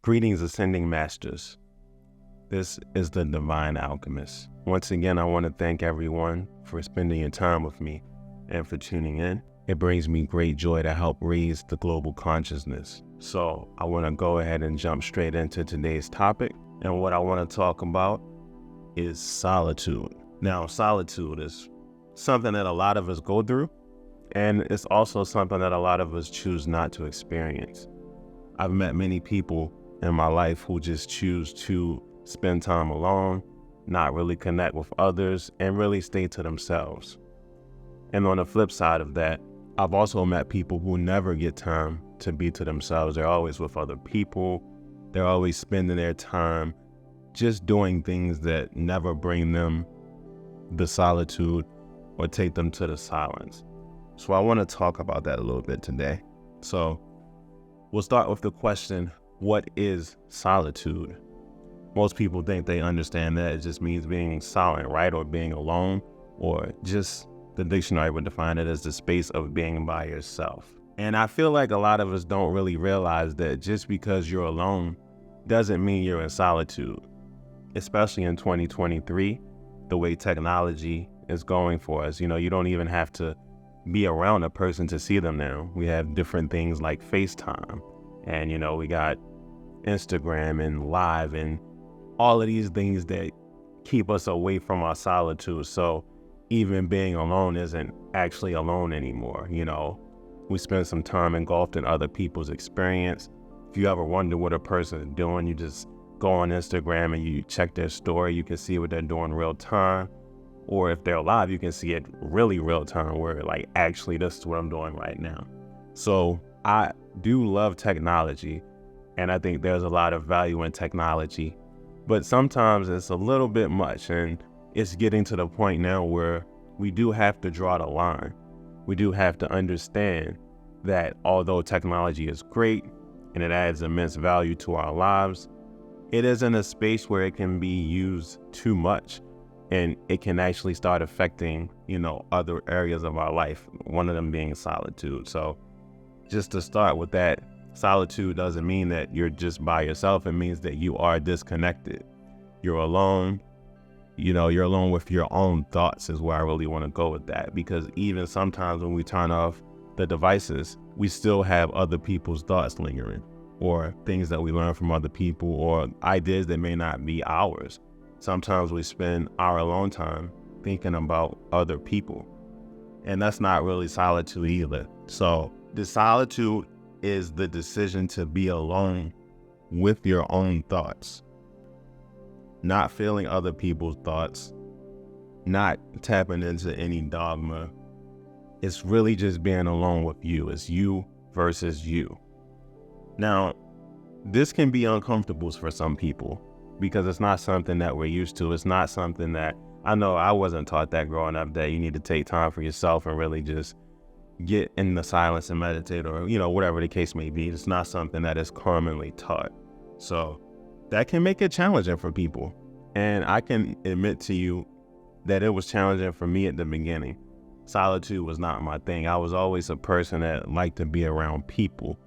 Greetings, Ascending Masters. This is the Divine Alchemist. Once again, I want to thank everyone for spending your time with me and for tuning in. It brings me great joy to help raise the global consciousness. So I want to go ahead and jump straight into today's topic. And what I want to talk about is solitude. Now, solitude is something that a lot of us go through, and it's also something that a lot of us choose not to experience. I've met many people in my life who just choose to spend time alone, not really connect with others, and really stay to themselves. And on the flip side of that, I've also met people who never get time to be to themselves. They're always with other people. They're always spending their time just doing things that never bring them the solitude or take them to the silence. So I want to talk about that a little bit today. So we'll start with the question, what is solitude? Most people think they understand that it just means being silent, right? Or being alone, or just the dictionary would define it as the space of being by yourself. And I feel like a lot of us don't really realize that just because you're alone doesn't mean you're in solitude. Especially in 2023, the way technology is going for us. You don't even have to be around a person to see them now. We have different things like FaceTime, and we got Instagram and Live and all of these things that keep us away from our solitude. So even being alone isn't actually alone anymore. We spend some time engulfed in other people's experience. If you ever wonder what a person is doing, you just go on Instagram and you check their story. You can see what they're doing real time. Or if they're alive, you can see it really real time where actually this is what I'm doing right now. So I do love technology, and I think there's a lot of value in technology, but sometimes it's a little bit much, and it's getting to the point now where we do have to draw the line. We do have to understand that although technology is great and it adds immense value to our lives, it is in a space where it can be used too much, and it can actually start affecting, other areas of our life, one of them being solitude. So just to start with that, solitude doesn't mean that you're just by yourself. It means that you are disconnected. You're alone. You're alone with your own thoughts is where I really want to go with that, because even sometimes when we turn off the devices, we still have other people's thoughts lingering, or things that we learn from other people, or ideas that may not be ours. Sometimes we spend our alone time thinking about other people, and that's not really solitude either. So the solitude is the decision to be alone with your own thoughts, not feeling other people's thoughts, not tapping into any dogma. It's really just being alone with you. It's you versus you. Now, this can be uncomfortable for some people because it's not something that we're used to. It's not something that, I know I wasn't taught that growing up, that you need to take time for yourself and really just get in the silence and meditate, or, whatever the case may be. It's not something that is commonly taught. So that can make it challenging for people. And I can admit to you that it was challenging for me at the beginning. Solitude was not my thing. I was always a person that liked to be around people.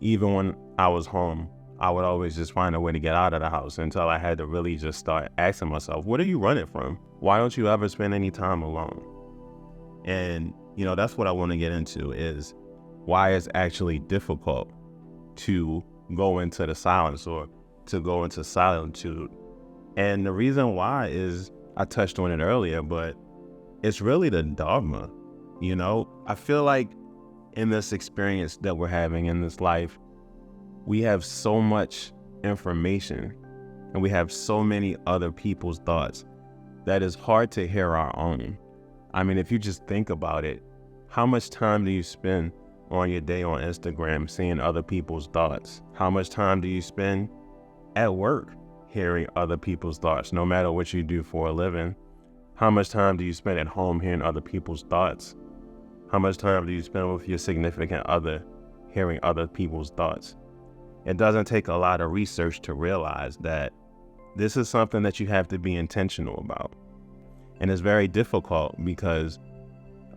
Even when I was home, I would always just find a way to get out of the house, until I had to really just start asking myself, what are you running from? Why don't you ever spend any time alone? And, that's what I want to get into, is why it's actually difficult to go into the silence or to go into solitude. And the reason why is, I touched on it earlier, but it's really the dogma. I feel like in this experience that we're having in this life, we have so much information and we have so many other people's thoughts that it's hard to hear our own. I mean, if you just think about it, how much time do you spend on your day on Instagram seeing other people's thoughts? How much time do you spend at work hearing other people's thoughts, no matter what you do for a living? How much time do you spend at home hearing other people's thoughts? How much time do you spend with your significant other hearing other people's thoughts? It doesn't take a lot of research to realize that this is something that you have to be intentional about. And it's very difficult because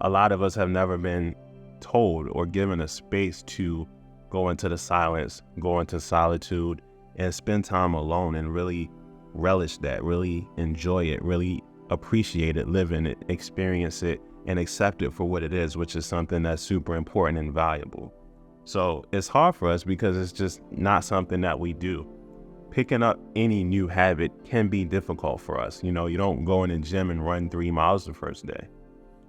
a lot of us have never been told or given a space to go into the silence, go into solitude, and spend time alone and really relish that, really enjoy it, really appreciate it, live in it, experience it, and accept it for what it is, which is something that's super important and valuable. So it's hard for us because it's just not something that we do. Picking up any new habit can be difficult for us. You don't go in the gym and run 3 miles the first day.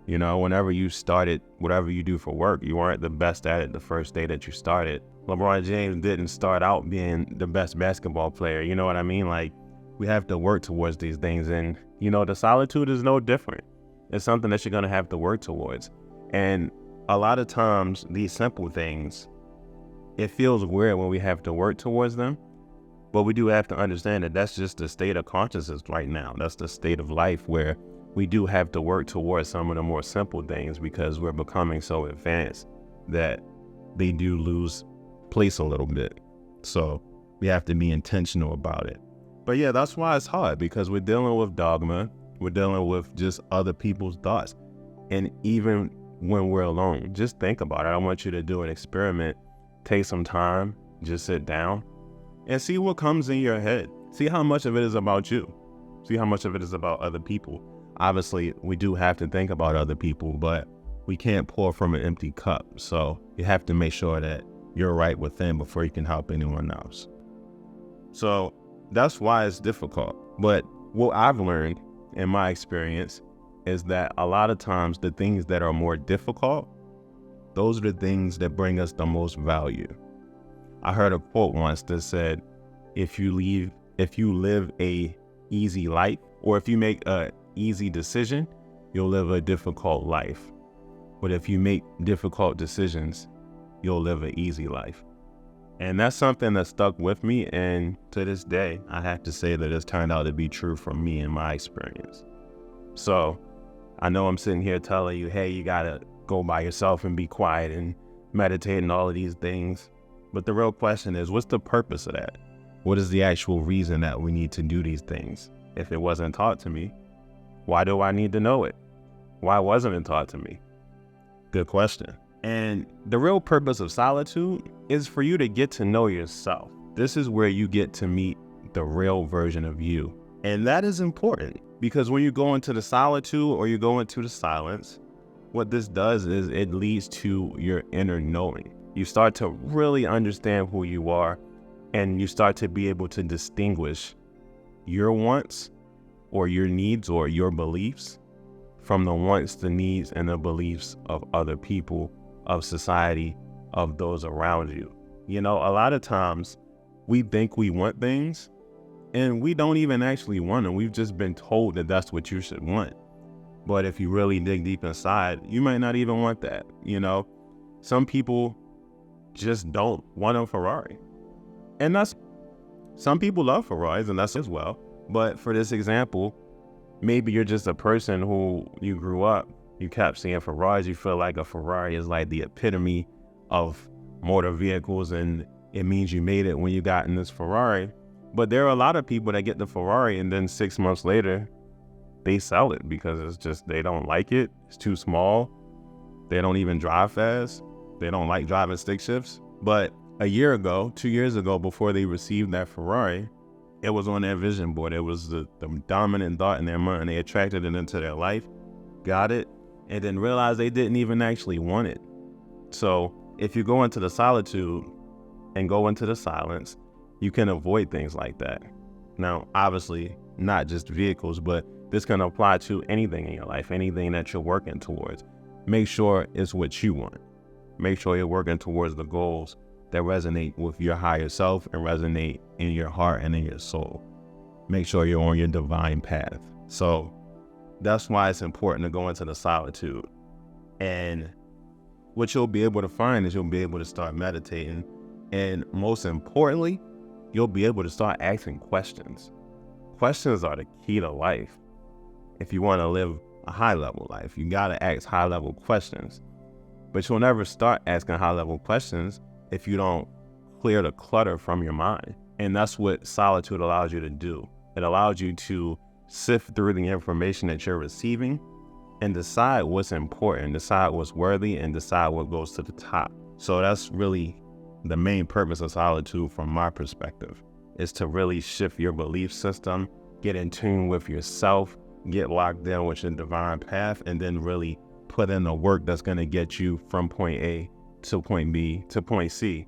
Whenever you started, whatever you do for work, you weren't the best at it the first day that you started. LeBron James didn't start out being the best basketball player. You know what I mean? Like, we have to work towards these things. And, the solitude is no different. It's something that you're going to have to work towards. And a lot of times, these simple things, it feels weird when we have to work towards them. But we do have to understand that that's just the state of consciousness right now. That's the state of life where we do have to work towards some of the more simple things because we're becoming so advanced that they do lose place a little bit. So we have to be intentional about it. But yeah, that's why it's hard, because we're dealing with dogma. We're dealing with just other people's thoughts. And even when we're alone, just think about it. I want you to do an experiment. Take some time, just sit down and see what comes in your head. See how much of it is about you. See how much of it is about other people. Obviously, we do have to think about other people, but we can't pour from an empty cup. So you have to make sure that you're right within before you can help anyone else. So that's why it's difficult. But what I've learned in my experience is that a lot of times the things that are more difficult, those are the things that bring us the most value. I heard a quote once that said, if you live a easy life, or if you make a easy decision, you'll live a difficult life. But if you make difficult decisions, you'll live an easy life. And that's something that stuck with me. And to this day, I have to say that it's turned out to be true for me in my experience. So I know I'm sitting here telling you, hey, you gotta go by yourself and be quiet and meditate and all of these things. But the real question is, what's the purpose of that? What is the actual reason that we need to do these things? If it wasn't taught to me, why do I need to know it? Why wasn't it taught to me? Good question. And the real purpose of solitude is for you to get to know yourself. This is where you get to meet the real version of you. And that is important, because when you go into the solitude or you go into the silence, what this does is it leads to your inner knowing. You start to really understand who you are, and you start to be able to distinguish your wants or your needs or your beliefs from the wants, the needs, and the beliefs of other people, of society, of those around you. A lot of times we think we want things and we don't even actually want them. We've just been told that that's what you should want. But if you really dig deep inside, you might not even want that. Some people just don't want a Ferrari. And some people love Ferraris, and that's as well. But for this example, maybe you're just a person who you grew up, you kept seeing Ferraris. You feel like a Ferrari is like the epitome of motor vehicles, and it means you made it when you got in this Ferrari. But there are a lot of people that get the Ferrari and then 6 months later, they sell it because it's just, they don't like it. It's too small. They don't even drive fast. They don't like driving stick shifts. But a year ago, 2 years ago, before they received that Ferrari, it was on their vision board. It was the dominant thought in their mind. They attracted it into their life, got it, and then realized they didn't even actually want it. So if you go into the solitude and go into the silence, you can avoid things like that. Now, obviously, not just vehicles, but this can apply to anything in your life, anything that you're working towards. Make sure it's what you want. Make sure you're working towards the goals that resonate with your higher self and resonate in your heart and in your soul. Make sure you're on your divine path. So that's why it's important to go into the solitude. And what you'll be able to find is you'll be able to start meditating. And most importantly, you'll be able to start asking questions. Questions are the key to life. If you want to live a high-level life, you got to ask high-level questions. But you'll never start asking high-level questions if you don't clear the clutter from your mind. And that's what solitude allows you to do. It allows you to sift through the information that you're receiving and decide what's important, decide what's worthy, and decide what goes to the top. So that's really the main purpose of solitude from my perspective. is to really shift your belief system, get in tune with yourself, get locked in with your divine path, and then really put in the work that's going to get you from point A to point B to point C,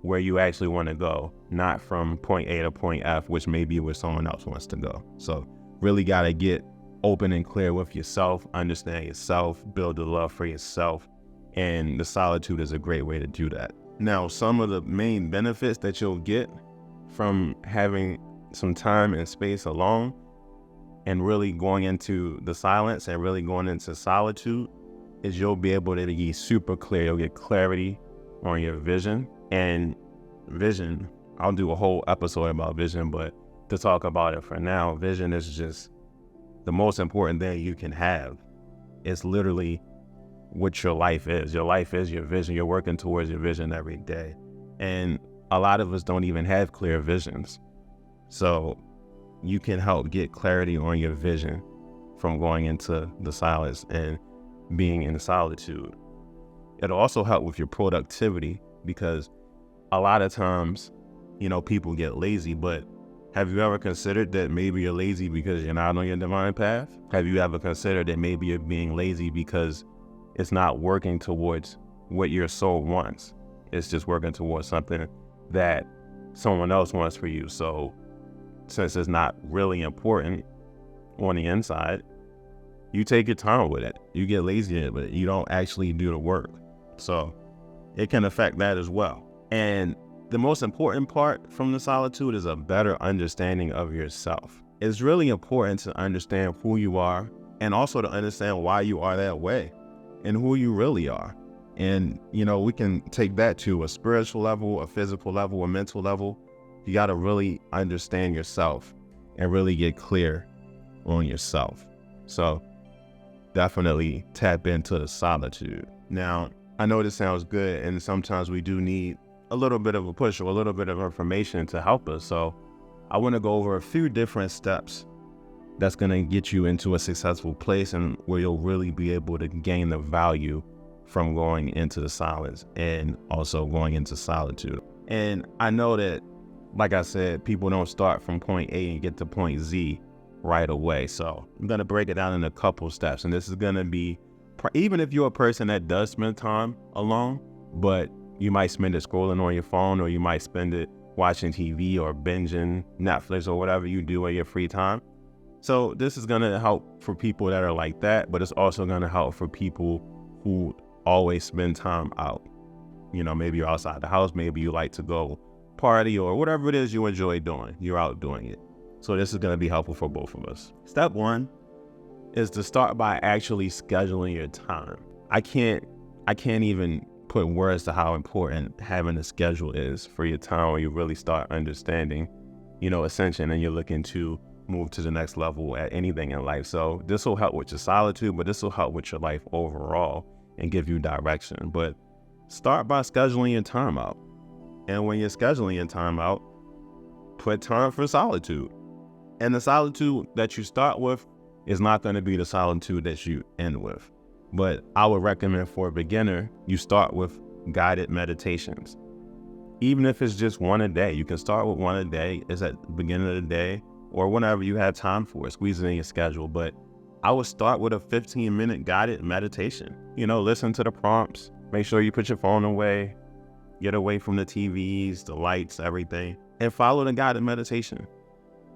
where you actually want to go, not from point A to point F, which may be where someone else wants to go. So really got to get open and clear with yourself, understand yourself, build the love for yourself, and the solitude is a great way to do that. Now, some of the main benefits that you'll get from having some time and space alone and really going into the silence and really going into solitude is you'll be able to be super clear. You'll get clarity on your vision. And vision, I'll do a whole episode about vision, but to talk about it for now, vision is just the most important thing you can have. It's literally what your life is. Your life is your vision. You're working towards your vision every day. And a lot of us don't even have clear visions. So you can help get clarity on your vision from going into the silence and being in solitude. It'll also help with your productivity, because a lot of times, people get lazy, but have you ever considered that maybe you're lazy because you're not on your divine path? Have you ever considered that maybe you're being lazy because it's not working towards what your soul wants? It's just working towards something that someone else wants for you. So since it's not really important on the inside, you take your time with it. You get lazy, but you don't actually do the work. So it can affect that as well. And the most important part from the solitude is a better understanding of yourself. It's really important to understand who you are, and also to understand why you are that way and who you really are. And, we can take that to a spiritual level, a physical level, a mental level. You got to really understand yourself and really get clear on yourself. So definitely tap into the solitude. Now, I know this sounds good, and sometimes we do need a little bit of a push or a little bit of information to help us. So I want to go over a few different steps that's going to get you into a successful place, and where you'll really be able to gain the value from going into the silence and also going into solitude. And I know that, like I said, people don't start from point A and get to point Z right away. So I'm going to break it down in a couple steps. And this is going to be, even if you're a person that does spend time alone, but you might spend it scrolling on your phone, or you might spend it watching TV or binging Netflix or whatever you do in your free time. So this is going to help for people that are like that, but it's also going to help for people who always spend time out. Maybe you're outside the house, maybe you like to go party, or whatever it is you enjoy doing, you're out doing it. So this is going to be helpful for both of us. Step one is to start by actually scheduling your time. I can't even put words to how important having a schedule is for your time, when you really start understanding, ascension, and you're looking to move to the next level at anything in life. So this will help with your solitude, but this will help with your life overall and give you direction. But start by scheduling your time out. And when you're scheduling your time out, put time for solitude. And the solitude that you start with is not going to be the solitude that you end with. But I would recommend, for a beginner, you start with guided meditations. Even if it's just one a day, you can start with one a day. It's at the beginning of the day, or whenever you have time for it, squeeze it in your schedule. But I would start with a 15-minute guided meditation. Listen to the prompts. Make sure you put your phone away. Get away from the TVs, the lights, everything. And follow the guided meditation.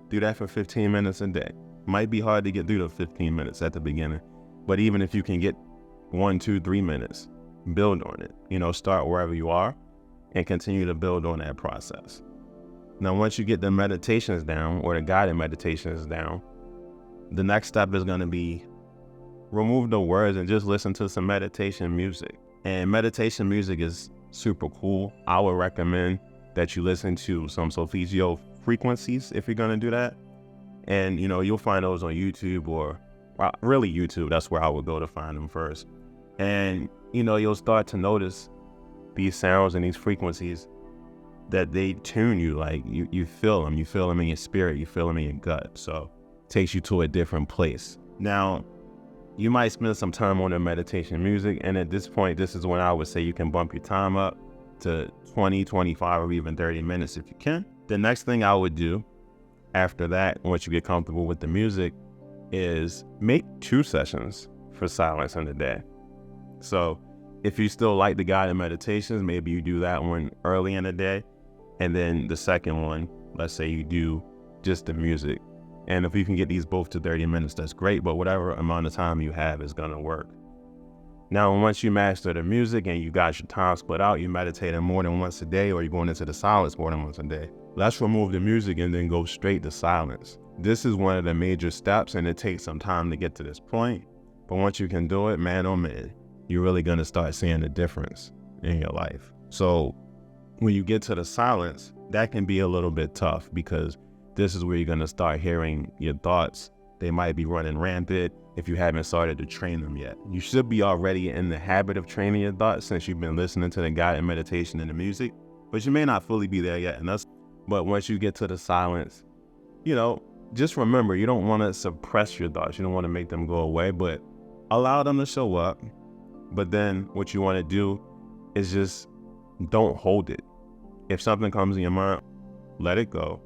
Do that for 15 minutes a day. Might be hard to get through the 15 minutes at the beginning. But even if you can get 1, 2, 3 minutes, build on it. Start wherever you are and continue to build on that process. Now, once you get the meditations down, or the guided meditations down, the next step is going to be remove the words and just listen to some meditation music. And meditation music is super cool. I would recommend that you listen to some solfeggio frequencies if you're going to do that. And, you'll find those on YouTube, or really YouTube. That's where I would go to find them first. And, you'll start to notice these sounds and these frequencies that they tune you. Like you feel them. You feel them in your spirit. You feel them in your gut. So it takes you to a different place. Now, you might spend some time on the meditation music. And at this point, this is when I would say you can bump your time up to 20, 25, or even 30 minutes if you can. The next thing I would do after that, once you get comfortable with the music, is make 2 sessions for silence in the day. So if you still like the guided meditations, maybe you do that one early in the day. And then the second one, let's say you do just the music. And if you can get these both to 30 minutes, that's great. But whatever amount of time you have is going to work. Now, once you master the music and you got your time split out, you're meditating more than once a day, or you're going into the silence more than once a day. Let's remove the music and then go straight to silence. This is one of the major steps, and it takes some time to get to this point. But once you can do it, man, oh man, you're really going to start seeing the difference in your life. So when you get to the silence, that can be a little bit tough, because this is where you're going to start hearing your thoughts. They might be running rampant if you haven't started to train them yet. You should be already in the habit of training your thoughts since you've been listening to the guided meditation and the music, but you may not fully be there yet. But once you get to the silence, just remember, you don't want to suppress your thoughts. You don't want to make them go away, but allow them to show up. But then what you want to do is just don't hold it. If something comes in your mind, let it go.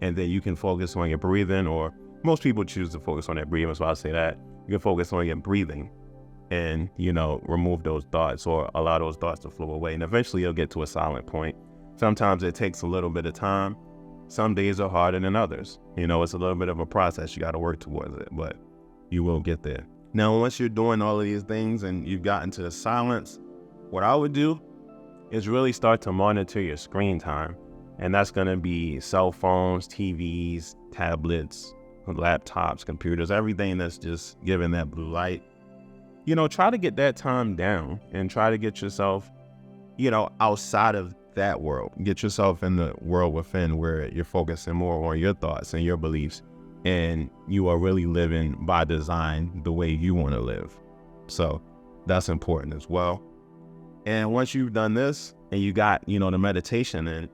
And then you can focus on your breathing, or most people choose to focus on their breathing, so I'll say that. You can focus on your breathing and, remove those thoughts or allow those thoughts to flow away. And eventually you'll get to a silent point. Sometimes it takes a little bit of time. Some days are harder than others. It's a little bit of a process. You got to work towards it, but you will get there. Now, once you're doing all of these things and you've gotten to the silence, what I would do is really start to monitor your screen time. And that's going to be cell phones, TVs, tablets, laptops, computers, everything that's just giving that blue light. Try to get that time down and try to get yourself, outside of that world. Get yourself in the world within, where you're focusing more on your thoughts and your beliefs, and you are really living by design the way you want to live. So that's important as well. And once you've done this and you got, the meditation in,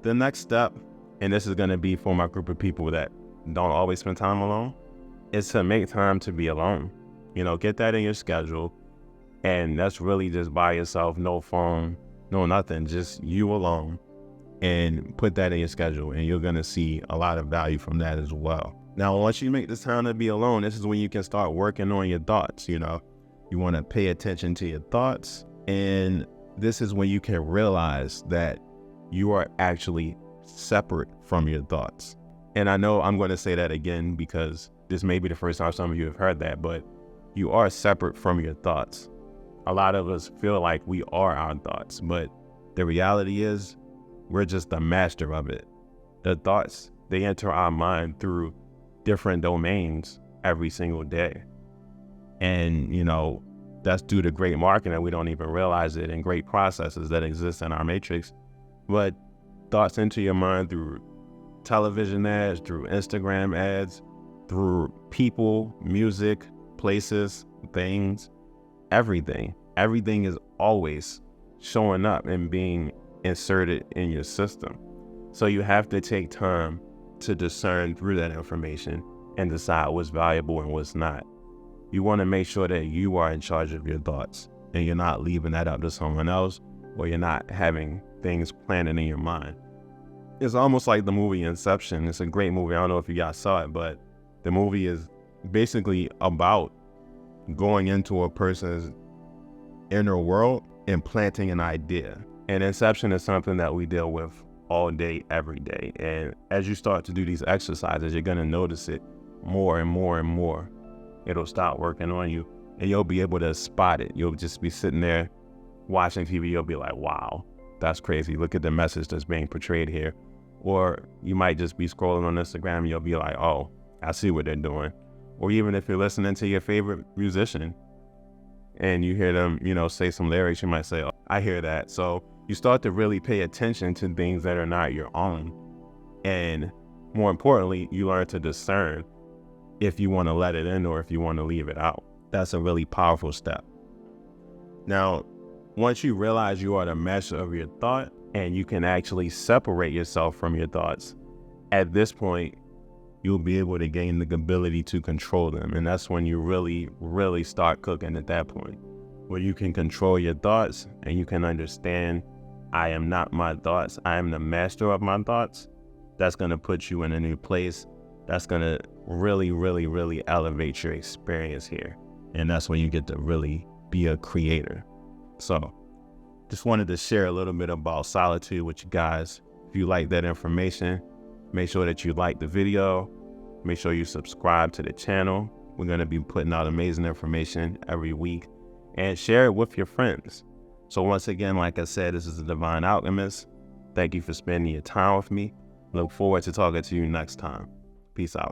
the next step, and this is going to be for my group of people that don't always spend time alone, is to make time to be alone. Get that in your schedule. And that's really just by yourself, no phone, no nothing, just you alone. And put that in your schedule, and you're going to see a lot of value from that as well. Now, once you make this time to be alone, this is when you can start working on your thoughts. You want to pay attention to your thoughts. And this is when you can realize that you are actually separate from your thoughts. And I know I'm going to say that again, because this may be the first time some of you have heard that, but you are separate from your thoughts. A lot of us feel like we are our thoughts, but the reality is we're just the master of it. The thoughts, they enter our mind through different domains every single day. And, that's due to great marketing. We don't even realize it, and great processes that exist in our matrix. But thoughts enter your mind through television ads, through Instagram ads, through people, music, places, things, everything. Everything is always showing up and being inserted in your system. So you have to take time to discern through that information and decide what's valuable and what's not. You want to make sure that you are in charge of your thoughts and you're not leaving that up to someone else, or you're not having things planted in your mind. It's almost like the movie Inception. It's a great movie. I don't know if you guys saw it, but the movie is basically about going into a person's inner world and planting an idea. And Inception is something that we deal with all day, every day. And as you start to do these exercises, you're going to notice it more and more and more. It'll start working on you, and you'll be able to spot it. You'll just be sitting there watching TV. You'll be like, wow, that's crazy. Look at the message that's being portrayed here. Or you might just be scrolling on Instagram and you'll be like, oh, I see what they're doing. Or even if you're listening to your favorite musician and you hear them, say some lyrics, you might say, oh, I hear that. So you start to really pay attention to things that are not your own. And more importantly, you learn to discern if you want to let it in or if you want to leave it out. That's a really powerful step. Now, once you realize you are the master of your thought and you can actually separate yourself from your thoughts, at this point, you'll be able to gain the ability to control them. And that's when you really, really start cooking at that point, where you can control your thoughts and you can understand, I am not my thoughts. I am the master of my thoughts. that's going to put you in a new place. That's going to really, really, really elevate your experience here. And that's when you get to really be a creator. So just wanted to share a little bit about Solitude with you guys. If you like that information, make sure that you like the video. Make sure you subscribe to the channel. We're going to be putting out amazing information every week, and share it with your friends. So once again, like I said, this is the Divine Alchemist. Thank you for spending your time with me. Look forward to talking to you next time. Peace out.